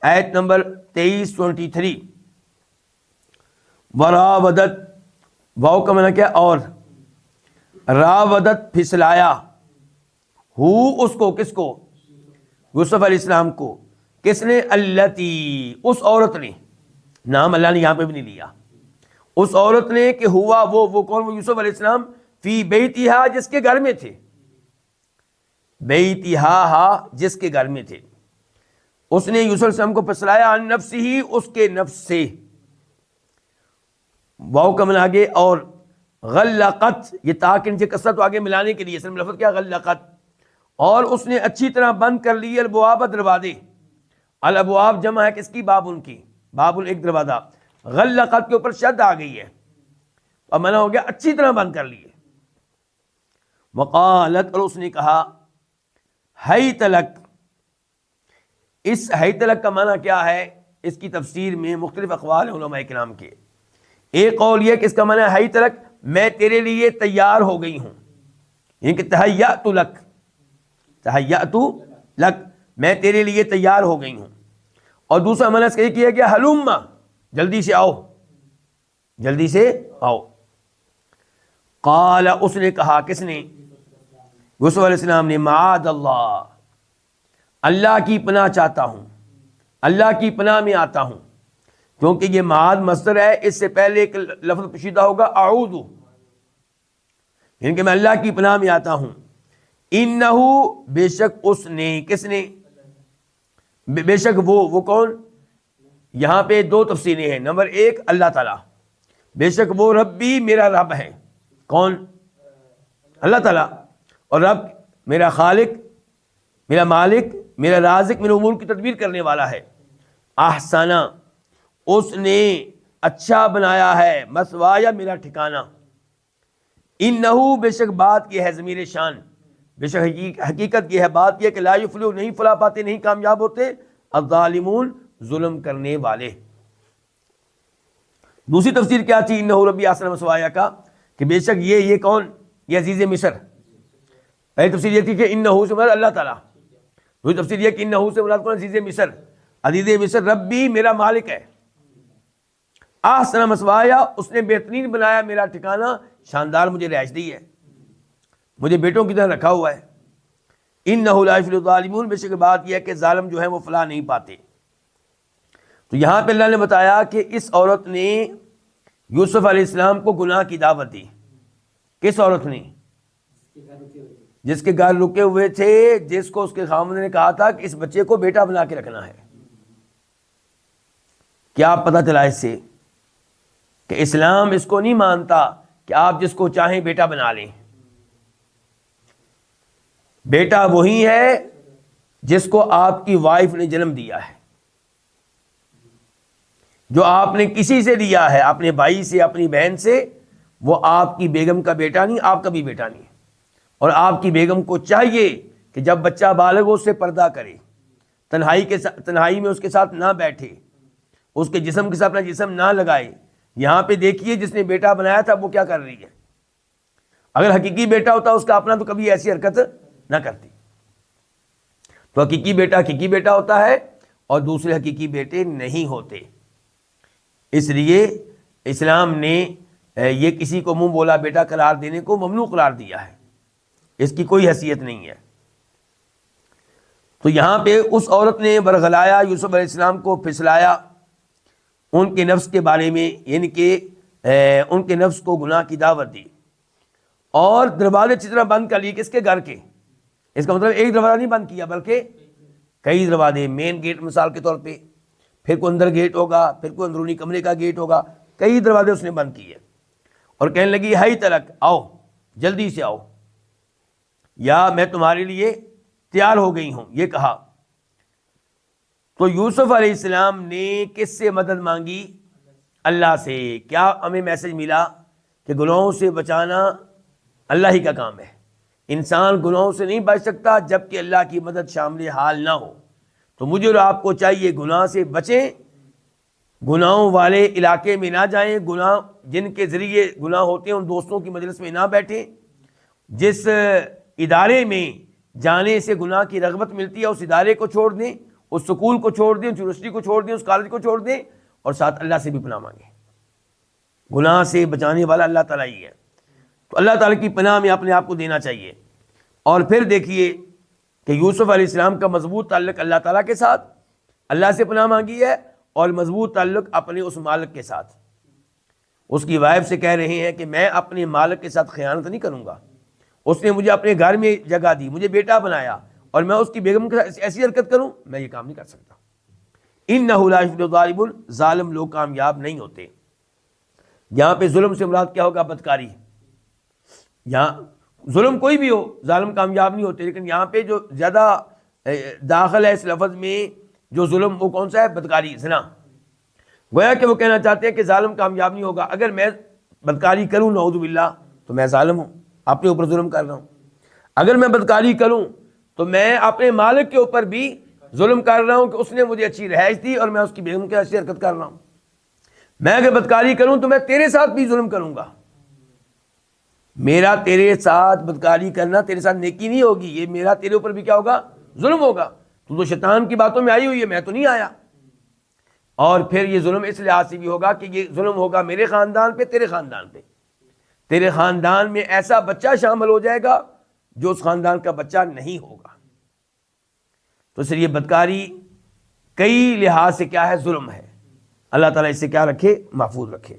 آیت نمبر 23 وراودت، واو کا معنی کیا؟ اور، راودت پھسلایا، ہو اس کو، کس کو؟ یوسف علیہ السلام کو. کس نے؟ التی، اس عورت نے. نام اللہ نے یہاں پہ بھی نہیں لیا. اس عورت نے کہ ہوا وہ کون؟ وہ یوسف علیہ السلام. فی بیتہا، جس کے گھر میں تھے. بیتہا، جس کے گھر میں تھے. اس نے یوسف علیہ السلام کو پھسلایا، عن نفسہ، اس کے نفس سے. واو کا معنی آگے اور. غلقت، یہ تا کے نیچے کسرت آگے ملانے کے لیے، اصل میں لفظ کیا؟ غلقت. اور اس نے اچھی طرح بند کر لی الابواب، دروازے. الابواب جمع ہے کس کی؟ بابن کی. بابن ایک دروازہ. غلقت کے اوپر شد آ گئی ہے، اور منع ہو گیا اچھی طرح بند کر لیے. وقالت، اور اس نے کہا، حیت لک. اس حیت لک کا معنی کیا ہے؟ اس کی تفسیر میں مختلف اقوال ہیں علماء کرام کے. ایک قول یہ کہ اس کا معنی ہے حیت لک، میں تیرے لیے تیار ہو گئی ہوں، یعنی کہ تہیأت لک، تہیأت لک، میں تیرے لیے تیار ہو گئی ہوں. اور دوسرا معنی اس کا یہ کیا گیا، ہلم، جلدی سے آؤ، جلدی سے آؤ. قال، اس نے کہا، کس نے؟ یوسف علیہ السلام نے. معاذ اللہ، اللہ کی پناہ چاہتا ہوں، اللہ کی پناہ میں آتا ہوں. کیونکہ یہ معاذ مصدر ہے، اس سے پہلے ایک لفظ پوشیدہ ہوگا اعوذ، یعنی کہ میں اللہ کی پناہ میں آتا ہوں. انہو، بے شک اس نے، کس نے؟ بے شک وہ کون؟ یہاں پہ دو تفسیریں ہیں. نمبر ایک، اللہ تعالیٰ، بے شک وہ ربی، میرا رب ہے. کون؟ اللہ تعالیٰ. اور رب میرا خالق، میرا مالک، میرا رازق، میرے امور کی تدبیر کرنے والا ہے. احسنا، اس نے اچھا بنایا ہے، مثوایا، میرا ٹھکانہ. انہو، بے شک بات یہ ہے، ضمیر شان، بے شک حقیقت یہ ہے، بات یہ کہ لا یفلح، نہیں فلاح پاتے، نہیں کامیاب ہوتے، الظالمون، ظلم کرنے والے. دوسری تفسیر کیا تھی انہو ربی احسن مثوایا کا؟ کہ بے شک یہ کون؟ یہ عزیز مصر. پہلی تفسیر یہ تھی کہ انہو سے مراد اللہ تعالیٰ. دوسری تفسیر یہ کہ انہو سے مراد کون؟ عزیز مصر. عزیز مصر ربی، میرا مالک ہے. احسن مثوایا، اس نے بہترین بنایا میرا ٹھکانہ، شاندار مجھے رہائش دی ہے، مجھے بیٹوں کی طرح رکھا ہوا ہے. انہ لا یفلح الظالمون، بے شک بات یہ ہے کہ ظالم جو ہیں وہ فلاح نہیں پاتے. تو یہاں پہ اللہ نے بتایا کہ اس عورت نے یوسف علیہ السلام کو گناہ کی دعوت دی. کس عورت نے؟ جس کے گھر رکے ہوئے تھے، جس کو اس کے خاوند نے کہا تھا کہ اس بچے کو بیٹا بنا کے رکھنا ہے. کیا پتہ چلا اس سے؟ کہ اسلام اس کو نہیں مانتا کہ آپ جس کو چاہیں بیٹا بنا لیں. بیٹا وہی ہے جس کو آپ کی وائف نے جنم دیا ہے. جو آپ نے کسی سے دیا ہے، اپنے بھائی سے، اپنی بہن سے، وہ آپ کی بیگم کا بیٹا نہیں، آپ کا بھی بیٹا نہیں. اور آپ کی بیگم کو چاہیے کہ جب بچہ بالغ ہو اس سے پردہ کرے، تنہائی میں اس کے ساتھ نہ بیٹھے، اس کے جسم کے ساتھ اپنا جسم نہ لگائے. یہاں پہ دیکھیے جس نے بیٹا بنایا تھا وہ کیا کر رہی ہے. اگر حقیقی بیٹا ہوتا اس کا اپنا تو کبھی ایسی حرکت نہ کرتی. تو حقیقی بیٹا ہوتا ہے اور دوسرے حقیقی بیٹے نہیں ہوتے. اس لیے اسلام نے یہ کسی کو منہ بولا بیٹا قرار دینے کو ممنوع قرار دیا ہے، اس کی کوئی حیثیت نہیں ہے. تو یہاں پہ اس عورت نے برگلایا، یوسف علیہ السلام کو پھسلایا ان کے نفس کے بارے میں، یعنی کہ ان کے نفس کو گناہ کی دعوت دی. اور دروازے اچھی طرح بند کر لیے. کس کے گھر کے؟ اس کا مطلب ایک دروازہ نہیں بند کیا بلکہ کئی دروازے. مین گیٹ مثال کے طور پہ، پھر کوئی اندر گیٹ ہوگا، پھر کوئی اندرونی کمرے کا گیٹ ہوگا، کئی دروازے اس نے بند کیے. اور کہنے لگی ہائی تلک، آؤ، جلدی سے آؤ، یا میں تمہارے لیے تیار ہو گئی ہوں. یہ کہا. تو یوسف علیہ السلام نے کس سے مدد مانگی؟ اللہ سے. کیا ہمیں میسج ملا؟ کہ گناہوں سے بچانا اللہ ہی کا کام ہے. انسان گناہوں سے نہیں بچ سکتا جب کہ اللہ کی مدد شامل حال نہ ہو. تو مجھے اور آپ کو چاہیے گناہ سے بچیں، گناہوں والے علاقے میں نہ جائیں، گناہ جن کے ذریعے گناہ ہوتے ہیں ان دوستوں کی مجلس میں نہ بیٹھیں. جس ادارے میں جانے سے گناہ کی رغبت ملتی ہے اس ادارے کو چھوڑ دیں، اس سکول کو چھوڑ دیں، اس یونیورسٹی کو چھوڑ دیں، اس کالج کو چھوڑ دیں، اور ساتھ اللہ سے بھی پناہ مانگیں۔ گناہ سے بچانے والا اللہ تعالیٰ ہی ہے، تو اللہ تعالیٰ کی پناہ میں اپنے آپ کو دینا چاہیے۔ اور پھر دیکھیے کہ یوسف علیہ السلام کا مضبوط تعلق اللہ تعالیٰ کے ساتھ، اللہ سے پناہ مانگی ہے، اور مضبوط تعلق اپنے اس مالک کے ساتھ۔ اس کی وائف سے کہہ رہے ہیں کہ میں اپنے مالک کے ساتھ خیانت نہیں کروں گا، اس نے مجھے اپنے گھر میں جگہ دی، مجھے بیٹا بنایا، اور میں اس کی بیگم کے ساتھ ایسی حرکت کروں، میں یہ کام نہیں کر سکتا۔ انہ لا یفلح الظالمون، ظالم لوگ کامیاب نہیں ہوتے۔ یہاں پہ ظلم سے مراد کیا ہوگا؟ بدکاری۔ یہاں ظلم کوئی بھی ہو، ظالم کامیاب نہیں ہوتے، لیکن یہاں پہ جو زیادہ داخل ہے اس لفظ میں جو ظلم، وہ کون سا ہے؟ بدکاری، زنا۔ گویا کہ وہ کہنا چاہتے ہیں کہ ظالم کامیاب نہیں ہوگا۔ اگر میں بدکاری کروں نعوذ باللہ تو میں ظالم ہوں، اپنے اوپر ظلم کر رہا ہوں۔ اگر میں بدکاری کروں تو میں اپنے مالک کے اوپر بھی ظلم کر رہا ہوں کہ اس نے مجھے اچھی رہائش دی اور میں اس کی بیگم کی ایسی حرکت کر رہا ہوں۔ میں اگر بدکاری کروں تو میں تیرے ساتھ بھی ظلم کروں گا۔ میرا تیرے ساتھ بدکاری کرنا تیرے ساتھ نیکی نہیں ہوگی، یہ میرا تیرے اوپر بھی کیا ہوگا؟ ظلم ہوگا۔ تو شیطان کی باتوں میں آئی ہوئی ہے، میں تو نہیں آیا۔ اور پھر یہ ظلم اس لحاظ سے بھی ہوگا کہ یہ ظلم ہوگا میرے خاندان پہ، تیرے خاندان پہ۔ تیرے خاندان میں ایسا بچہ شامل ہو جائے گا جو اس خاندان کا بچہ نہیں ہوگا۔ تو اس لیے بدکاری کئی لحاظ سے کیا ہے؟ ظلم ہے۔ اللہ تعالیٰ اس سے کیا رکھے؟ محفوظ رکھے۔